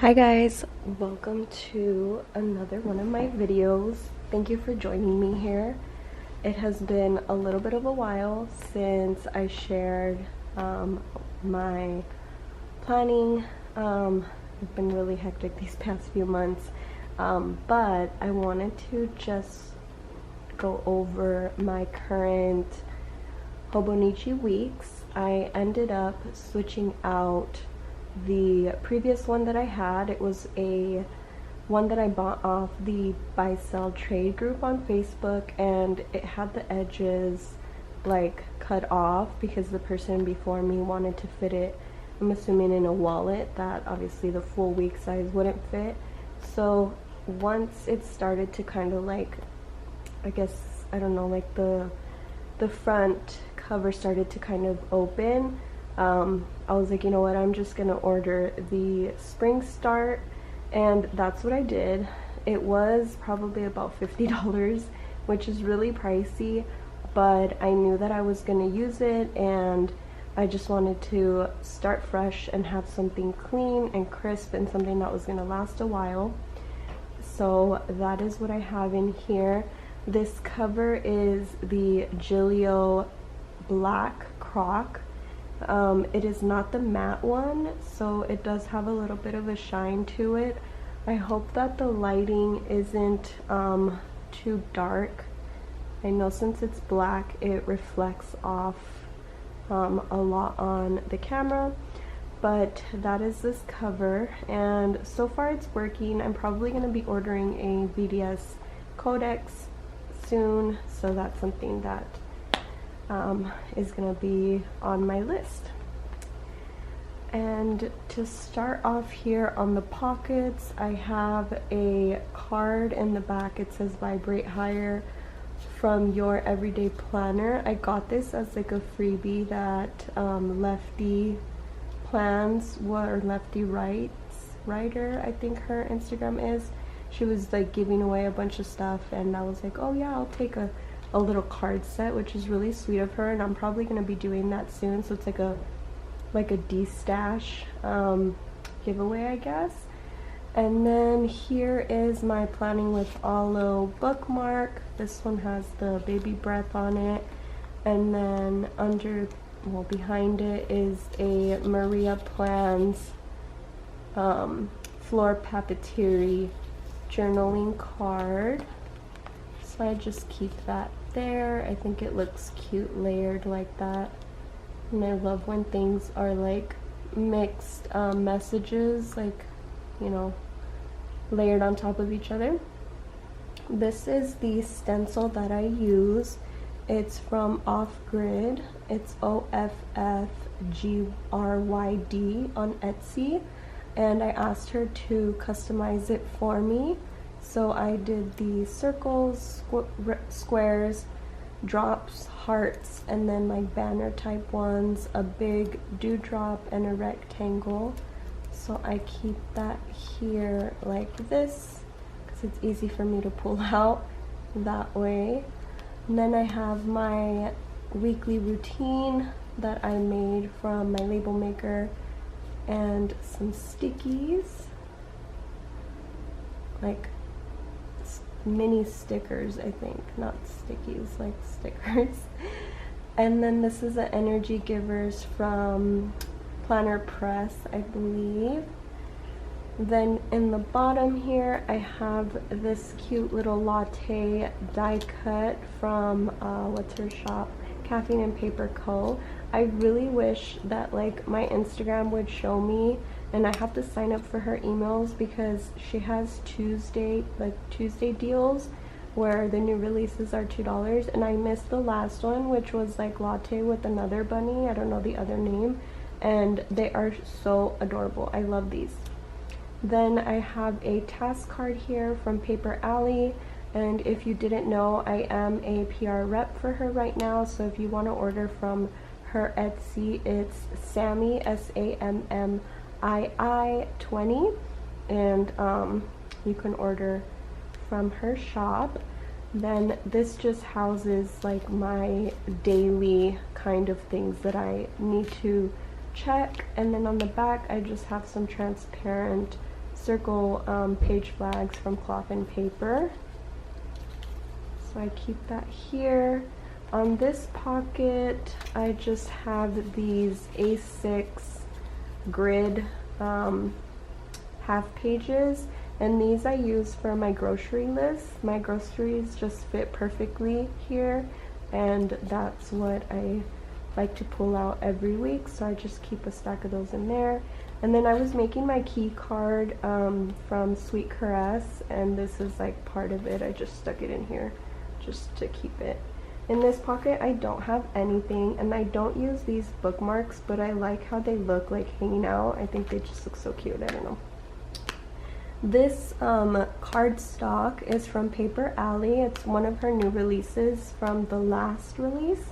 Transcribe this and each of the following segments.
Hi guys, welcome to another one of my videos. Thank you for joining me here. It has been a little bit of a while since I shared my planning. It's been really hectic these past few months, but I wanted to just go over my current Hobonichi weeks. I ended up switching out the previous one that I had. It was a one that I bought off the buy sell trade group on Facebook, and it had the edges like cut off because the person before me wanted to fit it, I'm assuming, in a wallet that obviously the full week size wouldn't fit. So once it started to kind of like, I guess, I don't know, like the front cover started to kind of open, I was like, you know what, I'm just gonna order the spring start, and that's what I did. It was probably about $50, which is really pricey, but I knew that I was gonna use it, and I just wanted to start fresh and have something clean and crisp and something that was gonna last a while. So that is what I have in here. This cover is the Gillio black Croc. It is not the matte one, so it does have a little bit of a shine to it. I hope that the lighting isn't too dark. I know since it's black, it reflects off a lot on the camera, but that is this cover, and so far it's working. I'm probably going to be ordering a VDS codex soon, so that's something that is gonna be on my list. And to start off here on the pockets, I have a card in the back. It says vibrate higher from your everyday planner. I got this as like a freebie that Lefty Plans, or Lefty Writer, I think her Instagram is. She was like giving away a bunch of stuff, and I was like, oh yeah, I'll take a little card set, which is really sweet of her, and I'm probably going to be doing that soon. So it's like a D-stash giveaway, I guess. And then here is my Planning with Aloe bookmark. This one has the baby breath on it, and then behind it is a Maria Plans Flor Papeterie journaling card. So I just keep that there. I think it looks cute layered like that, and I love when things are like mixed messages, like, you know, layered on top of each other. This is the stencil that I use. It's from Off Grid. It's OFFGRYD on Etsy, and I asked her to customize it for me. So I did the circles, squares, drops, hearts, and then like banner type ones, a big dewdrop, and a rectangle. So I keep that here like this because it's easy for me to pull out that way. And then I have my weekly routine that I made from my label maker, and some stickies, like mini stickers, I think, not stickies, like stickers. And then this is the Energy Givers from Planner Press, I believe. Then in the bottom here, I have this cute little latte die cut from what's her shop, Caffeine and Paper Co. I really wish that like my Instagram would show me, and I have to sign up for her emails because she has Tuesday deals where the new releases are $2, and I missed the last one, which was like latte with another bunny, I don't know the other name, and they are so adorable. I love these. Then I have a task card here from Paper Alley, and if you didn't know, I am a PR rep for her right now, so if you want to order from her Etsy, it's Sammy, SAMMII 20, and you can order from her shop. Then this just houses like my daily kind of things that I need to check, and then on the back I just have some transparent circle page flags from Cloth and Paper. So I keep that here. On this pocket, I just have these A6 grid half pages, and these I use for my grocery list. My groceries just fit perfectly here, and that's what I like to pull out every week, so I just keep a stack of those in there. And then I was making my key card from Sweet Caress, and this is like part of it. I just stuck it in here just to keep it. In this pocket, I don't have anything, and I don't use these bookmarks, but I like how they look like hanging out. I think they just look so cute. I don't know. This cardstock is from Paper Alley. It's one of her new releases from the last release,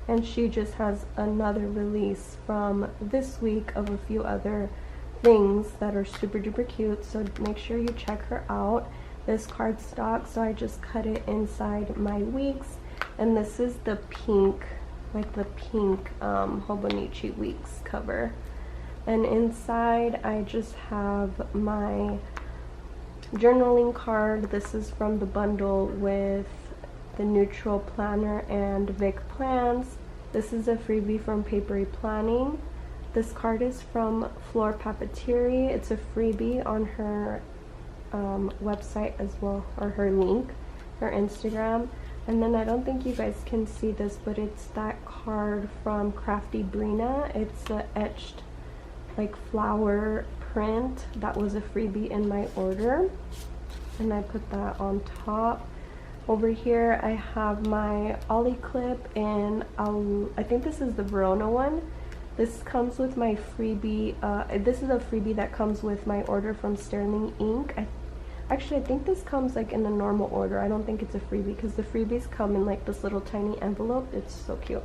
and she just has another release from this week of a few other things that are super duper cute, so make sure you check her out. This cardstock, so I just cut it inside my weeks, and this is the pink, like the pink Hobonichi weeks cover. And inside I just have my journaling card. This is from the bundle with the Neutral Planner and Vic Plans. This is a freebie from Papery Planning. This card is from Floor Papeterie. It's a freebie on her website as well, or her link, her Instagram. And then I don't think you guys can see this, but it's that card from Crafty Brina. It's a etched like flower print that was a freebie in my order, and I put that on top. Over here I have my Ollie clip, and I think this is the Verona one. This comes with my freebie. This is a freebie that comes with my order from Sterling Ink. Actually, I think this comes like in the normal order. I don't think it's a freebie, because the freebies come in like this little tiny envelope. It's so cute.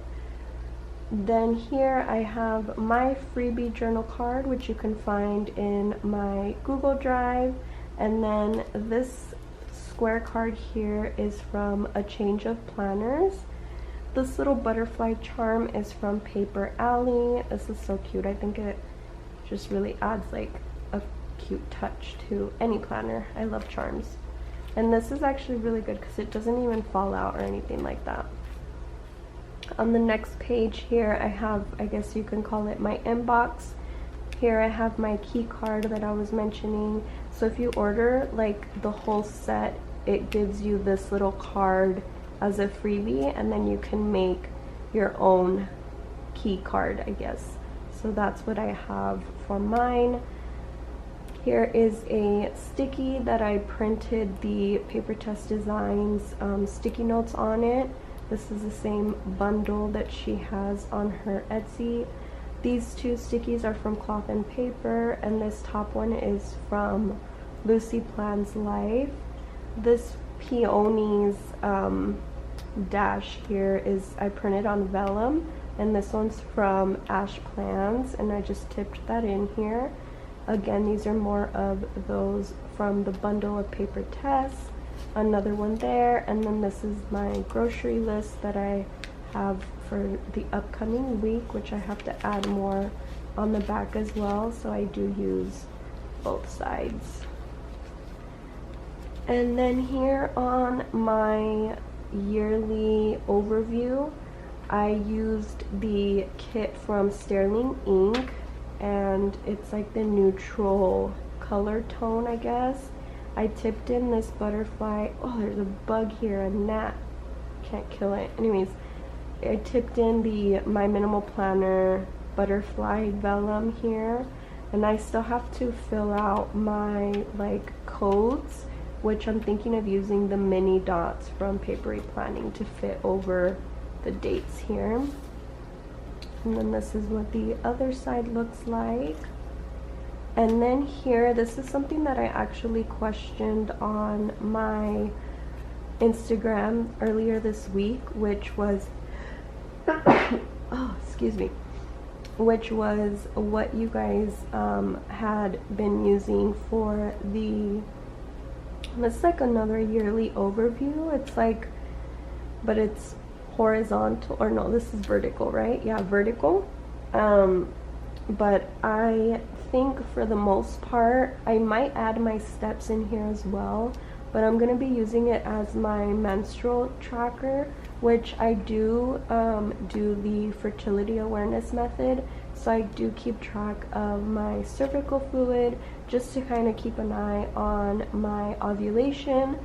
Then here I have my freebie journal card, which you can find in my Google Drive. And then this square card here is from A Change of Planners. This little butterfly charm is from Paper Alley. This is so cute. I think it just really adds like a cute touch to any planner. I love charms. And this is actually really good because it doesn't even fall out or anything like that. On the next page here I have, I guess you can call it my inbox. Here I have my key card that I was mentioning. So if you order like the whole set, it gives you this little card as a freebie, and then you can make your own key card, I guess. So that's what I have for mine. Here is a sticky that I printed the Paper Test Designs sticky notes on it. This is the same bundle that she has on her Etsy. These two stickies are from Cloth and Paper, and this top one is from Lucy Plans Life. This peonies dash here is I printed on vellum, and this one's from Ash Plans, and I just tipped that in here. Again, these are more of those from the bundle of paper tests. Another one there, and then this is my grocery list that I have for the upcoming week, which I have to add more on the back as well, so I do use both sides. And then here on my yearly overview, I used the kit from Sterling Ink, and it's like the neutral color tone, I guess. I tipped in this butterfly. Oh, there's a bug here, a gnat. Can't kill it. Anyways, I tipped in the My Minimal Planner butterfly vellum here, and I still have to fill out my like codes, which I'm thinking of using the mini dots from Papery Planning to fit over the dates here. And then this is what the other side looks like. And then here, this is something that I actually questioned on my Instagram earlier this week, which was oh, excuse me, which was what you guys had been using for the, it's like another yearly overview. It's like, but it's horizontal, or no, this is vertical, right? Yeah, vertical. But I think for the most part, I might add my steps in here as well, but I'm going to be using it as my menstrual tracker, which I do do the fertility awareness method. So I do keep track of my cervical fluid just to kind of keep an eye on my ovulation.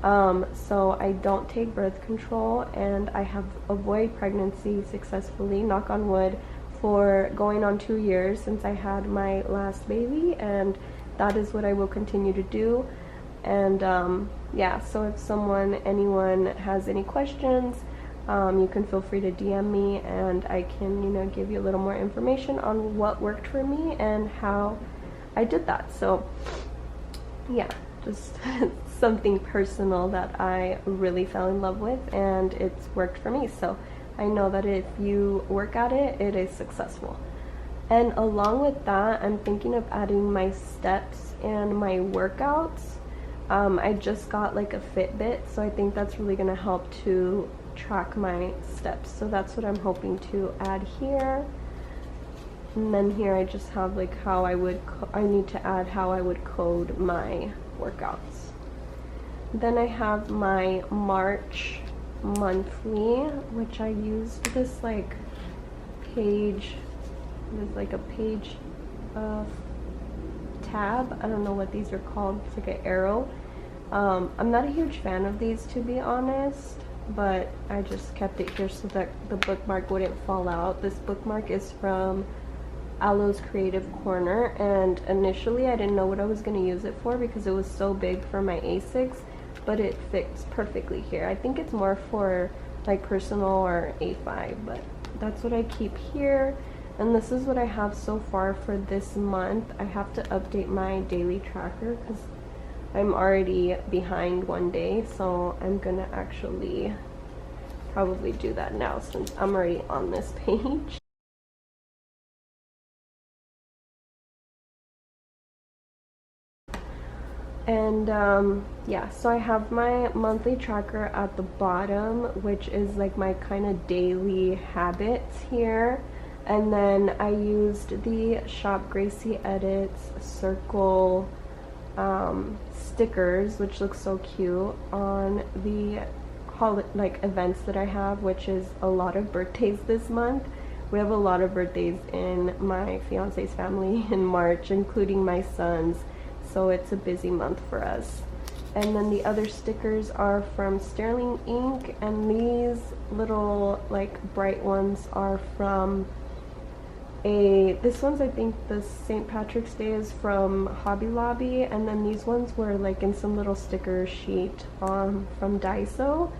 So I don't take birth control, and I have avoided pregnancy successfully, knock on wood, for going on 2 years since I had my last baby, and that is what I will continue to do. And yeah, so if anyone has any questions, you can feel free to DM me, and I can, you know, give you a little more information on what worked for me and how I did that. So yeah, just something personal that I really fell in love with, and it's worked for me. So I know that if you work at it, it is successful. And along with that, I'm thinking of adding my steps and my workouts. I just got like a Fitbit, so I think that's really gonna help to track my steps. So that's what I'm hoping to add here. And then here I just have like how I need to add how I would code my workouts. Then I have my March monthly, which I used this like page, there's like a page tab, I don't know what these are called, it's like an arrow. I'm not a huge fan of these, to be honest, but I just kept it here so that the bookmark wouldn't fall out. This bookmark is from Aloe's Creative Corner, and initially I didn't know what I was going to use it for because it was so big for my A6, but it fits perfectly here. I think it's more for like personal or A5, but that's what I keep here. And this is what I have so far for this month. I have to update my daily tracker because I'm already behind 1 day, so I'm gonna actually probably do that now since I'm already on this page. And yeah, so I have my monthly tracker at the bottom, which is like my kind of daily habits here. And then I used the Shop Gracie Edits circle stickers, which look so cute, on the like events that I have, which is a lot of birthdays this month. We have a lot of birthdays in my fiance's family in March, including my son's. So it's a busy month for us. And then the other stickers are from Sterling Ink, and these little like bright ones are from this one's, I think the St. Patrick's Day is from Hobby Lobby, and then these ones were like in some little sticker sheet from Daiso,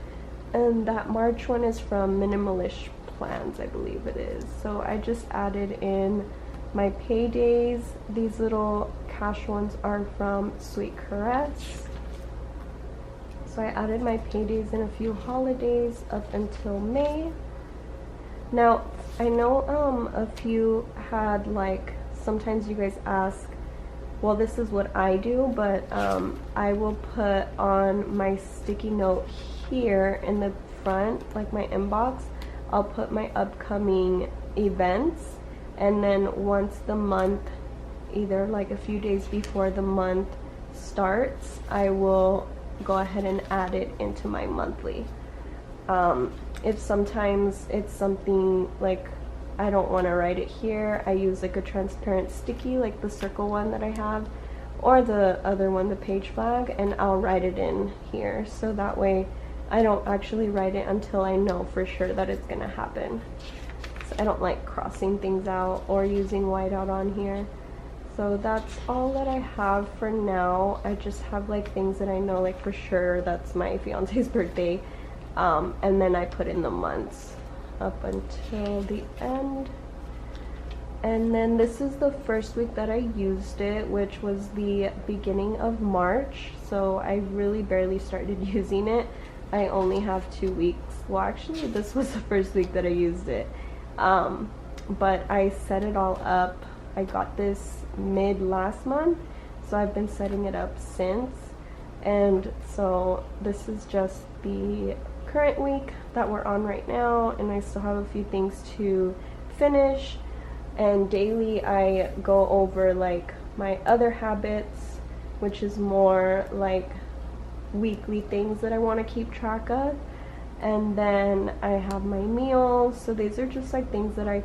and that March one is from Minimalist Plans, I believe it is. So I just added in my paydays. These little cash ones are from Sweet Caress. So I added my paydays in a few holidays up until May. Now, I know a few had like, sometimes you guys ask, well, this is what I do, but I will put on my sticky note here in the front, like my inbox, I'll put my upcoming events, and then once the month, either like a few days before the month starts, I will go ahead and add it into my monthly. If sometimes it's something like I don't want to write it here, I use like a transparent sticky, like the circle one that I have, or the other one, the page flag, and I'll write it in here, so that way I don't actually write it until I know for sure that it's gonna happen. So I don't like crossing things out or using whiteout on here. So that's all that I have for now. I just have like things that I know like for sure that's my fiance's birthday, and then I put in the months up until the end. And then this is the first week that I used it, which was the beginning of March, so I really barely started using it. I only have 2 weeks. Well, actually this was the first week that I used it, but I set it all up. I got this mid last month, so I've been setting it up since. And so this is just the current week that we're on right now, and I still have a few things to finish. and daily I go over like my other habits, which is more like weekly things that I want to keep track of. And then I have my meals, so these are just like things that I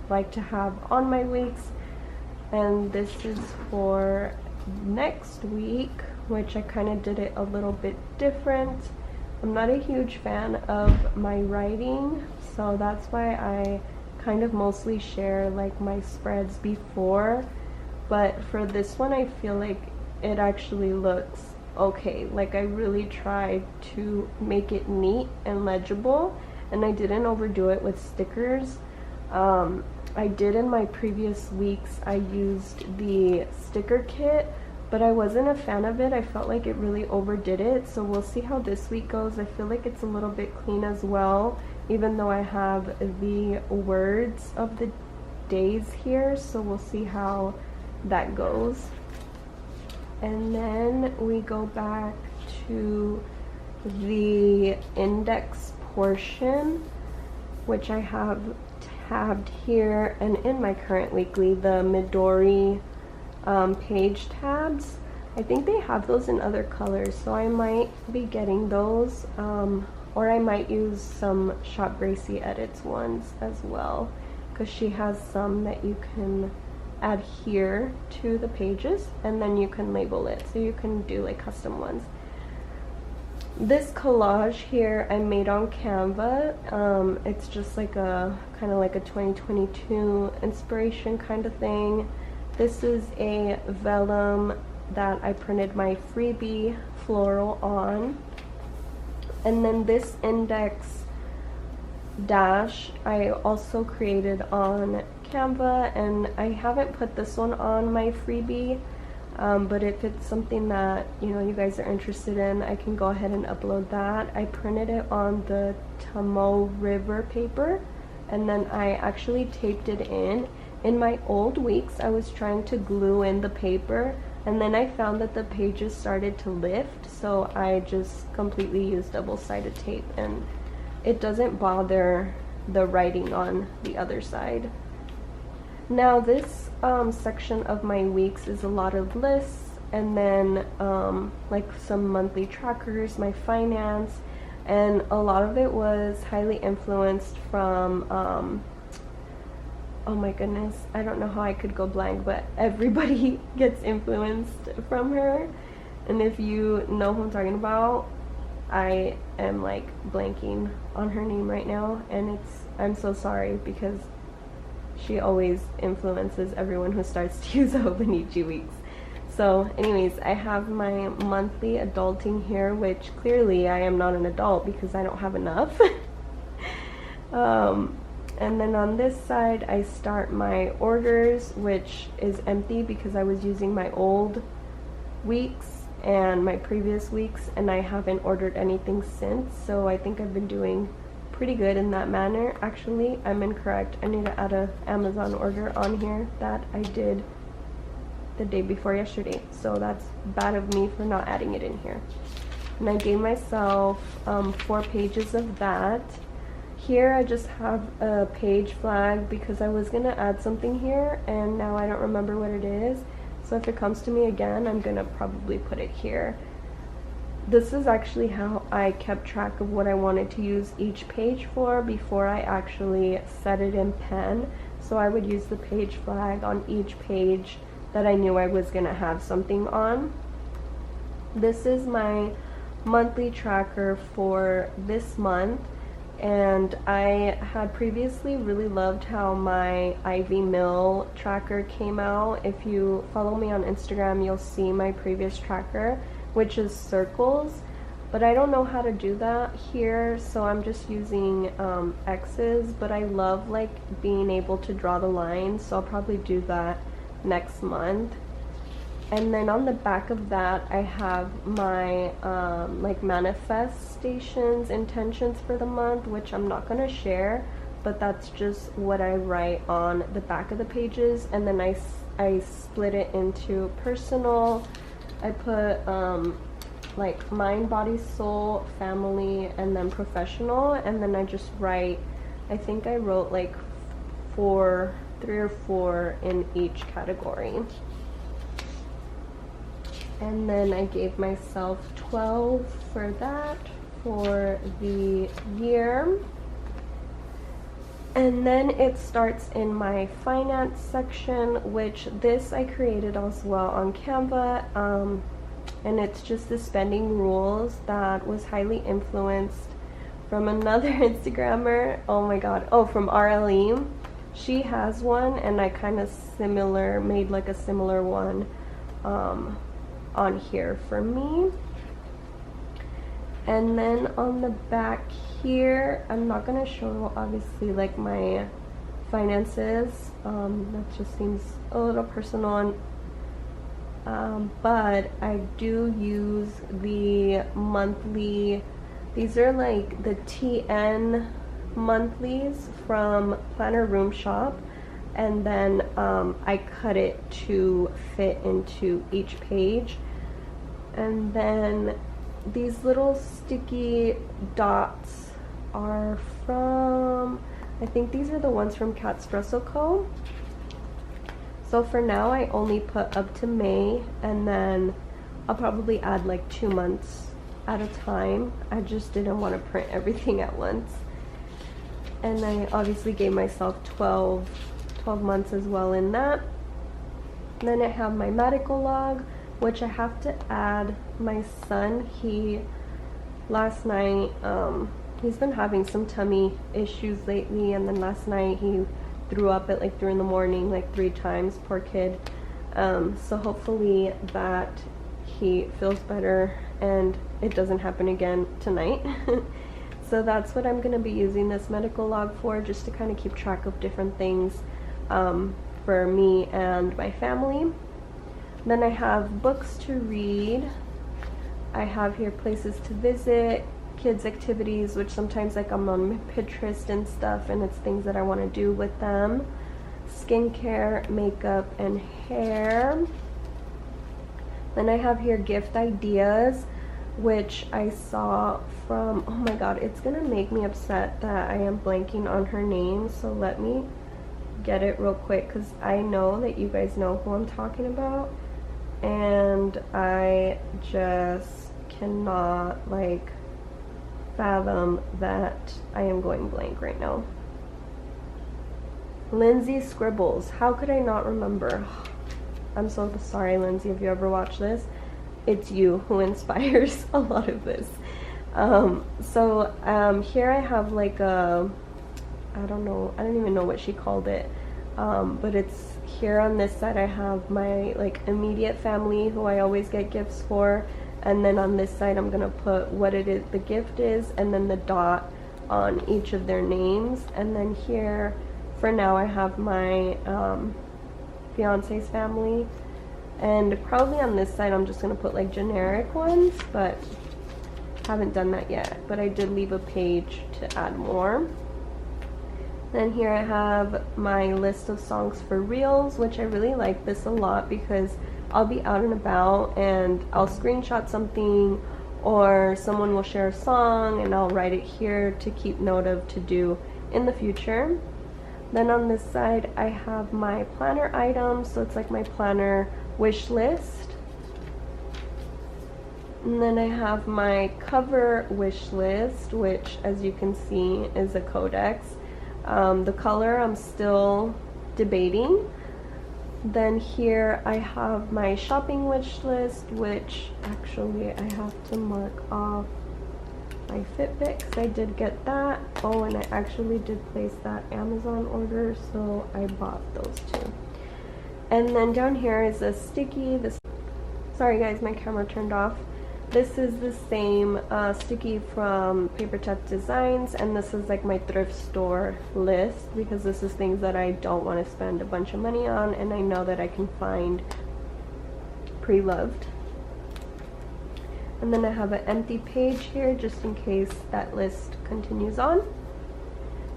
like to have on my weeks. And this is for next week, which I kind of did it a little bit different. I'm not a huge fan of my writing, so that's why I kind of mostly share like my spreads before. But for this one, I feel like it actually looks okay. Like I really tried to make it neat and legible, and I didn't overdo it with stickers. I did in my previous weeks, I used the sticker kit, but I wasn't a fan of it. I felt like it really overdid it, so we'll see how this week goes. I feel like it's a little bit clean as well, even though I have the words of the days here, so we'll see how that goes. And then we go back to the index portion, which I have tabbed here, and in my current weekly, the Midori page tabs. I think they have those in other colors, so I might be getting those, or I might use some Shop Gracie Edits ones as well, because she has some that you can adhere to the pages and then you can label it, so you can do like custom ones. This collage here I made on Canva. It's just like a kind of like a 2022 inspiration kind of thing. This is a vellum that I printed my freebie floral on, and then this index dash I also created on Canva, and I haven't put this one on my freebie, but if it's something that you guys are interested in, I can go ahead and upload that. I printed it on the Tomoe River paper, and then I actually taped it in. In my old weeks, I was trying to glue in the paper, and then I found that the pages started to lift, so I just completely used double-sided tape, and it doesn't bother the writing on the other side. Now this section of my weeks is a lot of lists, and then like some monthly trackers, my finance, and a lot of it was highly influenced from oh my goodness, I don't know how I could go blank, but everybody gets influenced from her. And if you know who I'm talking about, I am like blanking on her name right now, and I'm so sorry, because she always influences everyone who starts to use Hobonichi weeks. So anyways, I have my monthly adulting here, which clearly I am not an adult because I don't have enough. And then on this side, I start my orders, which is empty because I was using my old weeks and my previous weeks, and I haven't ordered anything since, so I think I've been doing pretty good in that manner. Actually, I'm incorrect. I need to add a Amazon order on here that I did the day before yesterday, so that's bad of me for not adding it in here. And I gave myself 4 pages of that. Here I just have a page flag because I was gonna add something here and now I don't remember what it is, so if it comes to me again, I'm gonna probably put it here. This is actually how I kept track of what I wanted to use each page for before I actually set it in pen. So I would use the page flag on each page that I knew I was gonna have something on. This is my monthly tracker for this month, and I had previously really loved how my Ivy Mill tracker came out. If you follow me on Instagram, you'll see my previous tracker, which is circles, but I don't know how to do that here, so I'm just using X's, but I love like being able to draw the lines, so I'll probably do that next month. And then on the back of that, I have my like manifestations, intentions for the month, which I'm not gonna share, but that's just what I write on the back of the pages. And then I split it into personal. I put like mind, body, soul, family, and then professional. And then I just write, I think I wrote like 4 3 or 4 in each category. And then I gave myself 12 for that for the year. And then it starts in my finance section, which this I created as well on Canva. And it's just the spending rules that was highly influenced from another Instagrammer. Oh my god. Oh, from RLE. She has one, and I kind of made like a similar one on here for me. And then on the back here, I'm not gonna show obviously like my finances. That just seems a little personal. But I do use the monthly, these are like the TN monthlies from Planner Room Shop, and then I cut it to fit into each page. And then these little sticky dots are from, I think these are the ones from Catspresso Co. So for now I only put up to May, and then I'll probably add like 2 months at a time. I just didn't want to print everything at once. And I obviously gave myself 12 months as well in that. And then I have my medical log, which I have to add my son. Last night, he's been having some tummy issues lately, and then last night he threw up at like 3 in the morning, like 3 times, poor kid. So hopefully that he feels better and it doesn't happen again tonight. So that's what I'm gonna be using this medical log for, just to kind of keep track of different things for me and my family. Then I have books to read. I have here places to visit, kids activities, which sometimes like I'm on Pinterest and stuff, and it's things that I want to do with them. Skincare, makeup, and hair. Then I have here gift ideas, which I saw from, oh my god, it's gonna make me upset that I am blanking on her name, so let me get it real quick, because I know that you guys know who I'm talking about, and I just cannot like fathom that I am going blank right now. Lindsay Scribbles, how could I not remember? I'm so sorry, Lindsay, if you ever watch this. It's you who inspires a lot of this. Here I have like a, I don't even know what she called it, but it's here on this side I have my like immediate family who I always get gifts for, and then on this side I'm gonna put what it is, the gift is, and then the dot on each of their names. And then here for now I have my fiance's family, and probably on this side I'm just gonna put like generic ones, but haven't done that yet, but I did leave a page to add more. Then here I have my list of songs for reels, which I really like this a lot because I'll be out and about and I'll screenshot something, or someone will share a song and I'll write it here to keep note of to do in the future. Then on this side I have my planner items, so it's like my planner wish list. And then I have my cover wish list, which as you can see is a codex. The color I'm still debating. Then here I have my shopping wish list, which actually I have to mark off my Fitbit because I did get that. Oh, and I actually did place that Amazon order, so I bought those too. And then down here is a sticky. Sorry guys, my camera turned off. This is the same sticky from Paper Tech Designs, and this is like my thrift store list because this is things that I don't want to spend a bunch of money on and I know that I can find pre-loved. And then I have an empty page here just in case that list continues on.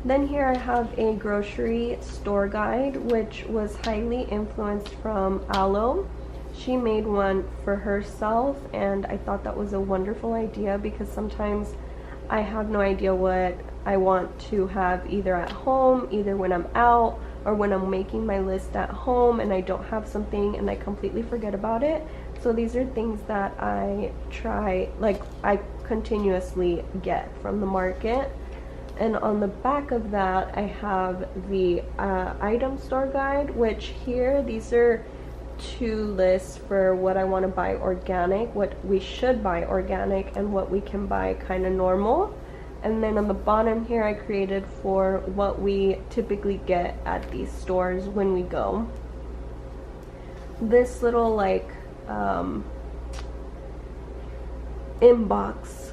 Then here I have a grocery store guide, which was highly influenced from Aloe. She made one for herself, and I thought that was a wonderful idea because sometimes I have no idea what I want to have either at home, either when I'm out, or when I'm making my list at home and I don't have something and I completely forget about it. So these are things that I try, like I continuously get from the market. And on the back of that, I have the item store guide, which here, these are 2 lists for what I want to buy organic, what we should buy organic, and what we can buy kind of normal. And then on the bottom here, I created for what we typically get at these stores when we go. This little like inbox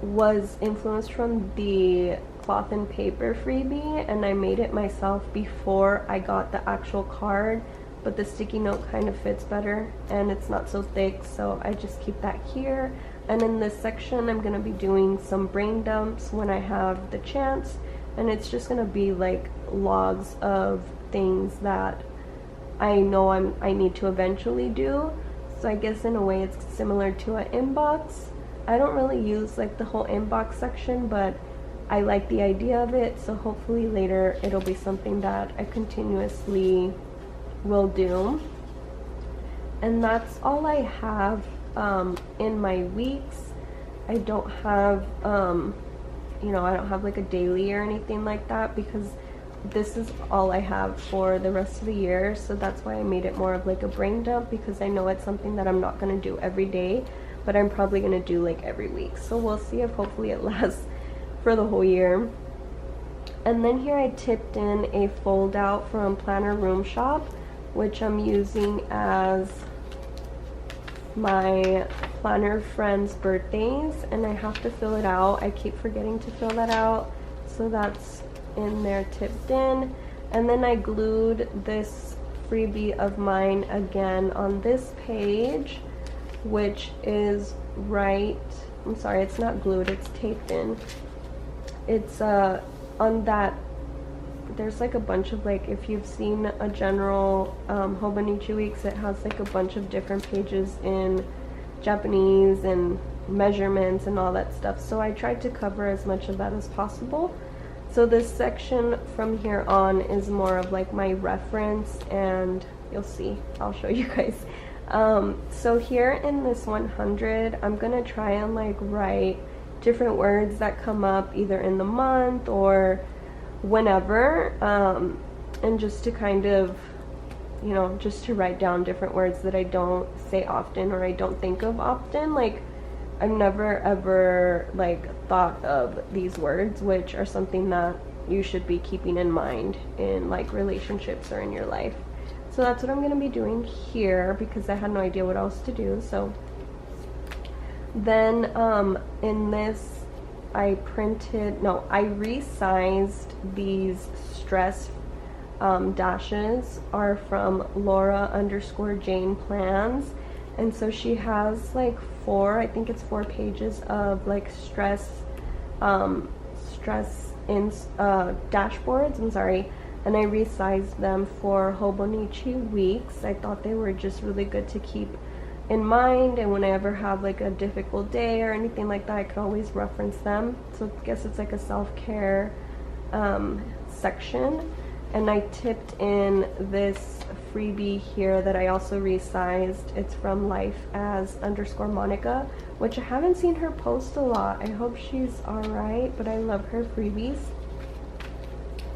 was influenced from the cloth and paper freebie, and I made it myself before I got the actual card, but the sticky note kind of fits better and it's not so thick, so I just keep that here. And in this section, I'm gonna be doing some brain dumps when I have the chance, and it's just gonna be like logs of things that I know I need to eventually do. So I guess in a way it's similar to an inbox. I don't really use like the whole inbox section, but I like the idea of it, so hopefully later it'll be something that I continuously will do. And that's all I have in my weeks. I don't have you know, I don't have like a daily or anything like that, because this is all I have for the rest of the year. So that's why I made it more of like a brain dump, because I know it's something that I'm not going to do every day, but I'm probably going to do like every week. So we'll see if hopefully it lasts for the whole year. And then here I tipped in a fold out from Planner Room Shop, which I'm using as my planner friends' birthdays, and I have to fill it out. I keep forgetting to fill that out, so that's in there tipped in. And then I glued this freebie of mine again on this page, which is right, I'm sorry, it's not glued, it's taped in. It's on that, there's like a bunch of, like, if you've seen a general Hobonichi Weeks, it has like a bunch of different pages in Japanese and measurements and all that stuff. So I tried to cover as much of that as possible. So this section from here on is more of like my reference, and you'll see, I'll show you guys. So here in this 100, I'm gonna try and like write different words that come up either in the month or whenever, and just to kind of, you know, just to write down different words that I don't say often or I don't think of often. Like, I've never ever like thought of these words, which are something that you should be keeping in mind in like relationships or in your life. So that's what I'm going to be doing here, because I had no idea what else to do. So then in this, I resized these stress dashes are from Laura_Jane Plans, and so she has like I think it's 4 pages of like stress in dashboards, I'm sorry, and I resized them for Hobonichi Weeks. I thought they were just really good to keep in mind, and when I ever have like a difficult day or anything like that, I could always reference them. So I guess it's like a self-care section. And I tipped in this freebie here that I also resized. It's from life_as_Monica, which I haven't seen her post a lot. I hope she's alright, but I love her freebies.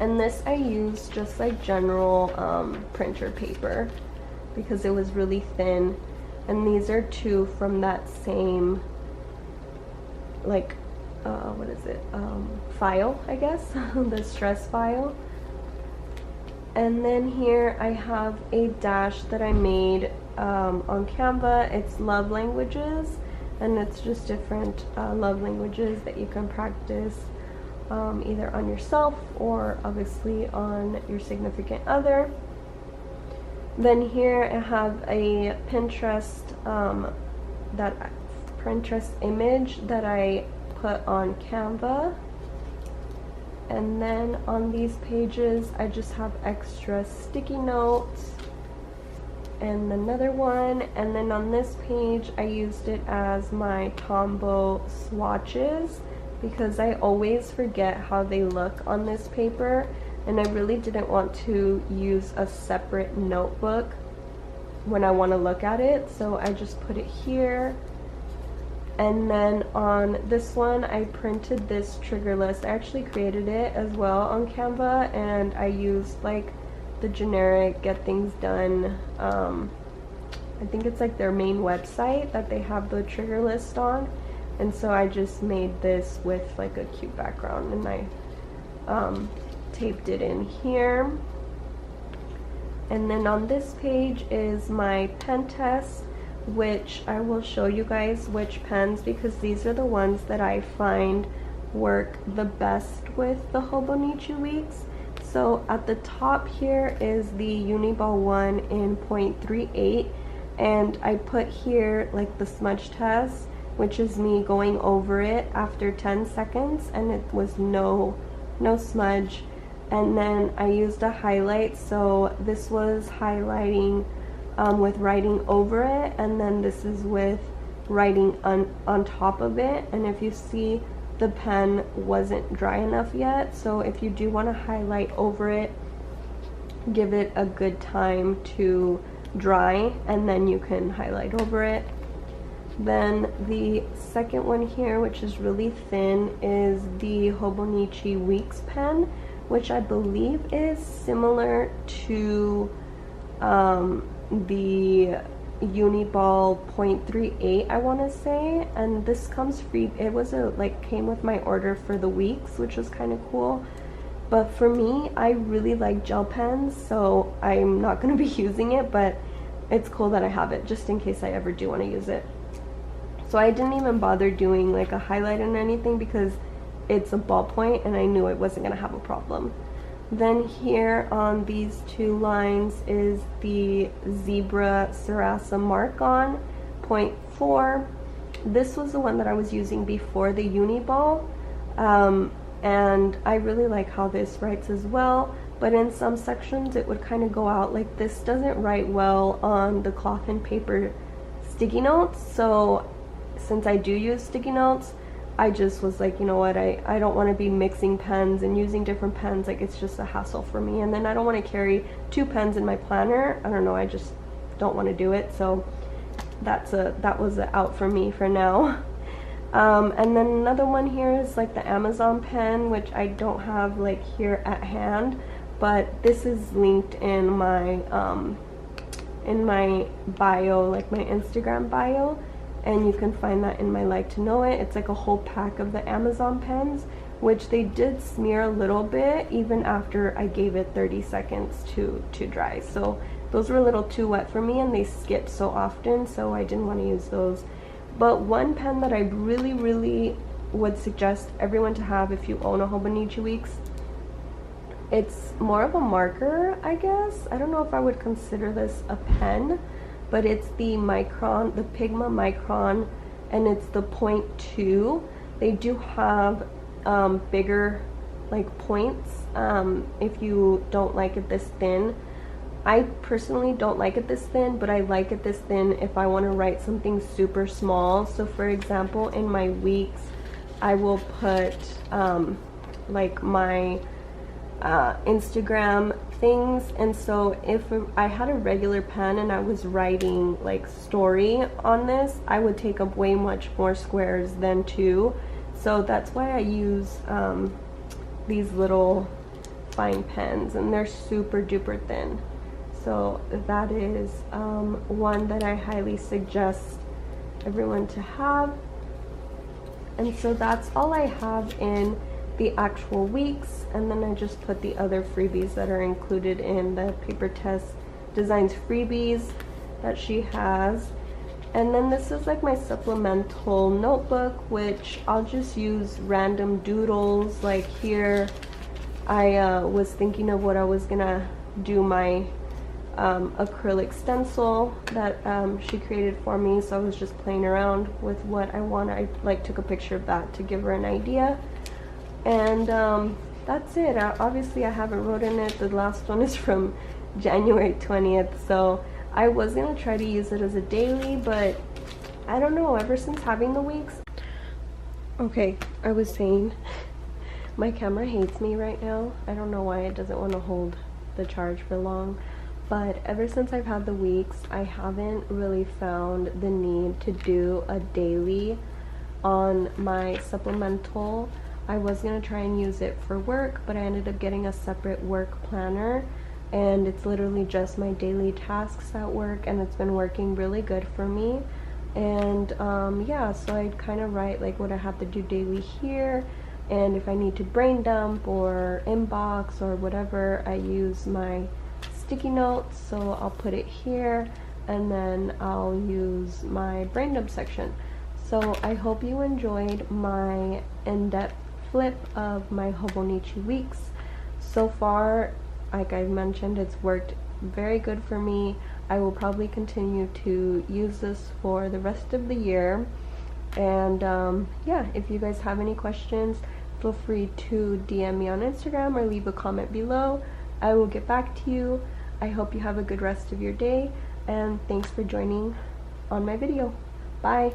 And this I used just like general printer paper because it was really thin. And these are 2 from that same, like, what is it, file, I guess, the stress file. And then here I have a dash that I made on Canva. It's love languages, and it's just different love languages that you can practice either on yourself or obviously on your significant other. Then here I have a Pinterest image that I put on Canva. And then on these pages, I just have extra sticky notes and another one. And then on this page, I used it as my Tombow swatches. because I always forget how they look on this paper, and I really didn't want to use a separate notebook when I want to look at it, so I just put it here. And then on this one, I printed this trigger list. I actually created it as well on Canva, and I used like the generic Get Things Done. I think it's like their main website that they have the trigger list on. And so I just made this with like a cute background, and I taped it in here. And then on this page is my pen test, which I will show you guys which pens, because these are the ones that I find work the best with the Hobonichi weeks. So at the top here is the Uniball one in 0.38, and I put here like the smudge test, which is me going over it after 10 seconds, and it was no smudge. And then I used a highlight, so this was highlighting with writing over it, and then this is with writing on top of it. And if you see, the pen wasn't dry enough yet, so if you do want to highlight over it, give it a good time to dry, and then you can highlight over it. Then the second one here, which is really thin, is the Hobonichi Weeks pen, which I believe is similar to the Uniball 0.38, I want to say. And this comes free. It was came with my order for the weeks, which was kind of cool. But for me, I really like gel pens, so I'm not going to be using it, but it's cool that I have it just in case I ever do want to use it. So I didn't even bother doing like a highlight and anything, because it's a ballpoint and I knew it wasn't going to have a problem. Then here on these two lines is the Zebra Sarasa Mark-On 0.4. This was the one that I was using before the Uniball, and I really like how this writes as well, but in some sections it would kind of go out. Like this doesn't write well on the cloth and paper sticky notes, so since I do use sticky notes, I just was like, you know what, I don't want to be mixing pens and using different pens. Like, it's just a hassle for me, and then I don't want to carry two pens in my planner. I don't know, I just don't want to do it, so that was a out for me for now. And then another one here is like the Amazon pen, which I don't have like here at hand, but this is linked in my bio, like my Instagram bio, and you can find that in my like to know it. It's like a whole pack of the Amazon pens, which they did smear a little bit even after I gave it 30 seconds to dry. So those were a little too wet for me, and they skipped so often, so I didn't want to use those. But one pen that I really would suggest everyone to have if you own a Hobonichi Weeks, it's more of a marker, I guess. I don't know if I would consider this a pen, but it's the Micron, the Pigma Micron, and it's the 0.2. They do have bigger like points if you don't like it this thin. I personally don't like it this thin, but I like it this thin if I want to write something super small. So for example, in my weeks, I will put like my Instagram things, and so if I had a regular pen and I was writing like story on this, I would take up way much more squares than two. So that's why I use these little fine pens, and they're super duper thin. So that is one that I highly suggest everyone to have. And so that's all I have in the actual weeks, and then I just put the other freebies that are included in the Paper Test Designs freebies that she has. And then this is like my supplemental notebook, which I'll just use random doodles. Like here I was thinking of what I was gonna do my acrylic stencil that she created for me, so I was just playing around with what I want. I like took a picture of that to give her an idea. And that's it. Obviously I haven't wrote in it. The last one is from January 20th, so I was gonna try to use it as a daily, but I don't know, ever since having the weeks, Okay, I was saying my camera hates me right now. I don't know why it doesn't want to hold the charge for long, but ever since I've had the weeks, I haven't really found the need to do a daily on my supplemental. I was gonna try and use it for work, but I ended up getting a separate work planner, and it's literally just my daily tasks at work, and it's been working really good for me. And yeah, so I kind of write like what I have to do daily here, and if I need to brain dump or inbox or whatever, I use my sticky notes, so I'll put it here, and then I'll use my brain dump section. So I hope you enjoyed my in-depth flip of my Hobonichi weeks. So far, like I've mentioned, it's worked very good for me. I will probably continue to use this for the rest of the year. And yeah, if you guys have any questions, feel free to DM me on Instagram or leave a comment below. I will get back to you. I hope you have a good rest of your day, and thanks for joining on my video. Bye.